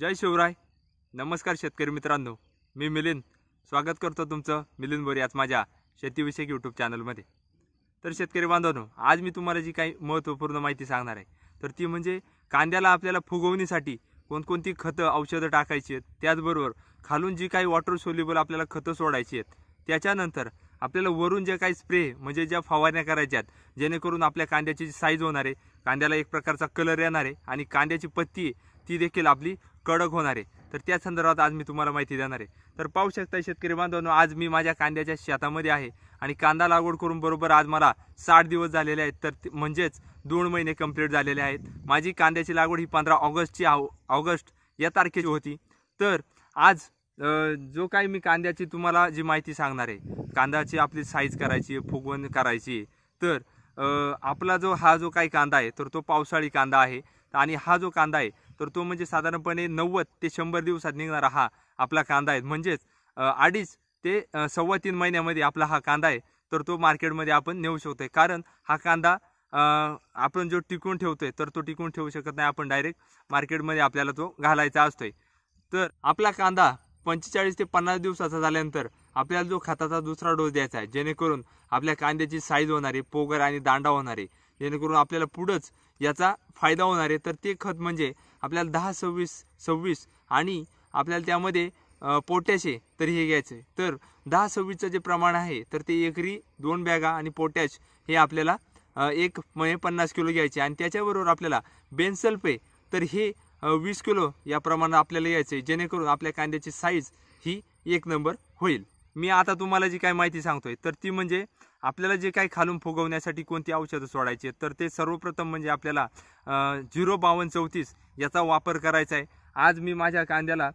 जय शिवराय. नमस्कार शेतकरी मित्रांनो, मी मिलिंद स्वागत करतो तुमचं मिलिंद बोरे आज माझ्या शेतीविषयक यूट्यूब चॅनलमध्ये. तर शेतकरी बांधवांनो, आज मी तुम्हाला जी काही महत्त्वपूर्ण माहिती सांगणार आहे तर ती म्हणजे कांद्याला आपल्याला फुगवणीसाठी कोणकोणती खतं औषधं टाकायची आहेत, त्याचबरोबर खालून जी काही वॉटर सोल्युबल आपल्याला खतं सोडायची आहेत, त्याच्यानंतर आपल्याला वरून जे काही स्प्रे म्हणजे ज्या फवारण्या करायच्या आहेत जेणेकरून आपल्या कांद्याची साईज होणार आहे, कांद्याला एक प्रकारचा कलर येणार आहे आणि कांद्याची पत्ती ती देखील आपली कडक होणार आहे. तर त्या संदर्भात आज मी तुम्हाला माहिती देणार आहे. तर पाहू शकता शेतकरी बांधवांनो, आज मी माझ्या कांद्याच्या शेतामध्ये आहे आणि कांदा लागवड करून बरोबर आज मला 60 दिवस झालेले आहेत. तर म्हणजेच 2 महिने कंप्लीट झालेले आहेत. माझी कांद्याची लागवड ही 15 ऑगस्ट या तारखेची होती. तर आज जो काही मी कांद्याची तुम्हाला जी माहिती सांगणार आहे, कांद्याची आपली साईज करायची, फुगवण करायची. तर आपला हा जो काही कांदा आहे तर तो पावसाळी कांदा आहे आणि हा जो कांदा आहे तर तो म्हणजे साधारणपणे 90 ते 100 दिवसात निघणारा हा आपला कांदा आहे. म्हणजेच 2.5 ते 3.25 महिन्यामध्ये आपला हा कांदा आहे तर तो मार्केटमध्ये आपण नेऊ शकतोय. कारण हा कांदा आपण जो टिकवून ठेवतोय तर तो टिकवून ठेवू शकत नाही, आपण डायरेक्ट मार्केटमध्ये आपल्याला तो घालायचा असतोय. तर आपला कांदा 45 ते 50 दिवसाचा झाल्यानंतर आपल्याला जो खताचा दुसरा डोस द्यायचा आहे जेणेकरून आपल्या कांद्याची साईज होणार आहे, पोगर आणि दांडा होणार आहे, जेणेकरून आपल्याला पुढंच याचा फायदा होणार आहे. तर ते खत म्हणजे आपल्याला 10-26-26 आणि आपल्याला त्यामध्ये पोटॅश आहे तर हे घ्यायचं आहे. तर 10-26चं जे प्रमाण आहे तर ते एकरी 2 बॅगा आणि पोटॅश हे आपल्याला 50 किलो घ्यायचे आणि त्याच्याबरोबर आपल्याला बेनसल्फ आहे तर हे 20 किलो या प्रमाणात आपल्याला घ्यायचं आहे, जेणेकरून आपल्या कांद्याची साईज ही 1 नंबर होईल. मी आता तुम्हाला जी काही माहिती सांगतोय तर ती म्हणजे आपल्याला जे काही खालून फुगवण्यासाठी कोणती औषधं सोडायची तर ते सर्वप्रथम म्हणजे आपल्याला 05234 याचा वापर करायचा आहे. आज मी माझ्या कांद्याला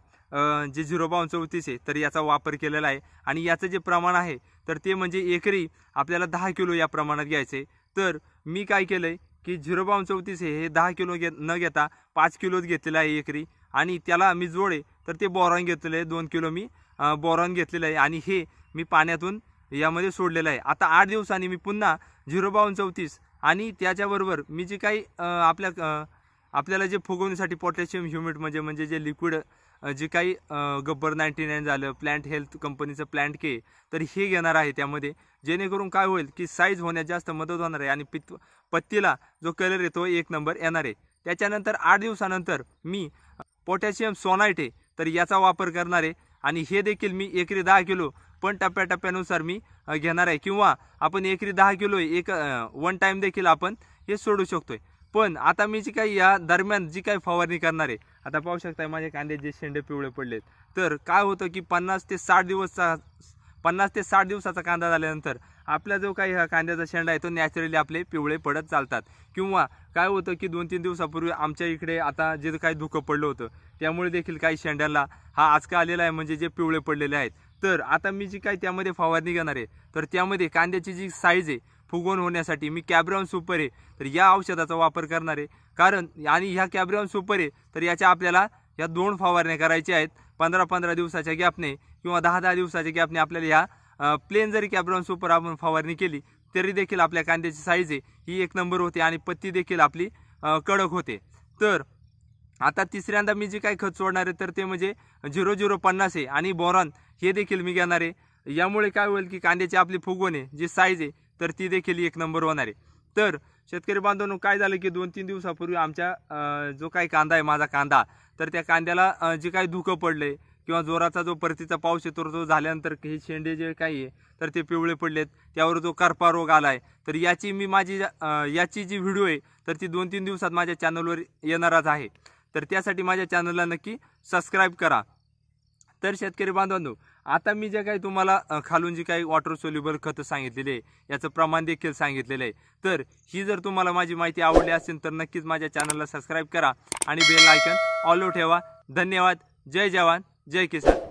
जे 05234 आहे तर याचा वापर केलेला आहे आणि याचं जे प्रमाण आहे तर ते म्हणजे एकरी आपल्याला 10 किलो या प्रमाणात घ्यायचं आहे. तर मी काय केलंय की 05234 हे 10 किलो न घेता 5 किलोच घेतलेलं आहे एकरी आणि त्याला मी जोडे तर ते बोरॉन घेतलेलं आहे, 2 किलो मी बोरॉन घेतलेलं आहे आणि हे मी पाण्यातून यामध्ये सोडलेलं आहे. आता 8 दिवसांनी मी पुन्हा 05234 आणि त्याच्याबरोबर मी जे काही आपल्याला जे फुगवण्यासाठी पोटॅशियम ह्युमिड म्हणजे जे लिक्विड जे काही गब्बर 99 झालं, प्लांट हेल्थ कंपनीचं प्लांट के तर हे घेणार आहे त्यामध्ये, जेणेकरून काय होईल की साईज होण्यास जास्त मदत होणार आहे आणि पत्तीला जो कलर येतो 1 नंबर येणार आहे. त्याच्यानंतर 8 दिवसानंतर मी पोटॅशियम सोनाइट आहे तर याचा वापर करणार आहे आणि हे देखील मी एकरी 10 किलो पण टप्प्याटप्प्यानुसार मी घेणार आहे, किंवा आपण एकरी 10 किलो वन टाइम देखील आपण हे सोडू शकतोय. पण आता मी जी काही या दरम्यान जी काही फवारणी करणार आहे, आता पाहू शकता माझ्या कांदे जे शेंडे पिवळे पडलेत. तर काय होतं की 50 ते 60 दिवसाचा कांदा झाल्यानंतर आपला जो काही हा कांद्याचा शेंडा आहे तो नॅचरली आपले पिवळे पडत चालतात. किंवा काय होतं की 2-3 दिवसापूर्वी आमच्या इकडे आता जे काही धुकं पडलं होतं त्यामुळे देखील काही शेंड्याला हा आजका आलेला आहे, म्हणजे जे पिवळे पडलेले आहेत. तर आता मी जी काही त्यामध्ये फवारणी घेणार आहे तर त्यामध्ये कांद्याची जी साईज आहे फुगवण होण्यासाठी मी कॅब्रॉन सुपर आहे तर या औषधाचा वापर करणार आहे. कारण आणि ह्या कॅब्रॉन सुपर आहे तर याच्या आपल्याला या 2 फवारण्या करायच्या आहेत 15-15 दिवसाच्या गॅपने किंवा 10-10 दिवसाच्या गॅपने. आपल्याला ह्या प्लेन जरी कॅब्रॉन सुपर आपण फवारणी केली तरी देखील आपल्या कांद्याची साईज आहे ही 1 नंबर होते आणि पत्ती देखील आपली कडक होते. तर आता तिसऱ्यांदा मी जे काही खत सोडणार आहे तर ते म्हणजे 0050 आहे आणि बोरॉन हे देखील मी घेणार आहे. यामुळे काय होईल की कांद्याची आपली फुगवण आहे जी साईज आहे तर ती देखील 1 नंबर होणार आहे. तर शेतकरी बांधवांनो, काय झालं की 2-3 दिवसापूर्वी आमच्या जो काही कांदा आहे माझा कांदा तर त्या कांद्याला जे काही धुकं पडले किंवा जोराचा जो परतीचा पाऊस येतो तो झाल्यानंतर हे शेंडे जे काही आहे तर ते पिवळे पडलेत, त्यावर जो करपा रोग आलाय. तर याची जी व्हिडिओ आहे तर ती 2-3 दिवसात माझ्या चॅनलवर येणारच आहे. तर त्यासाठी माझ्या चॅनलला नक्की सबस्क्राईब करा. तर शेतकरी बांधवांनो, आता मी जे काही तुम्हाला खालून जी काही वॉटर सोल्युबल खतं सांगितलेले आहे याचं प्रमाण देखील सांगितलेलं आहे. तर ही जर तुम्हाला माझी माहिती आवडली असेल तर नक्कीच माझ्या चॅनलला सबस्क्राईब करा आणि बेल आयकॉन ऑल ठेवा. धन्यवाद. जय जवान जय किसान.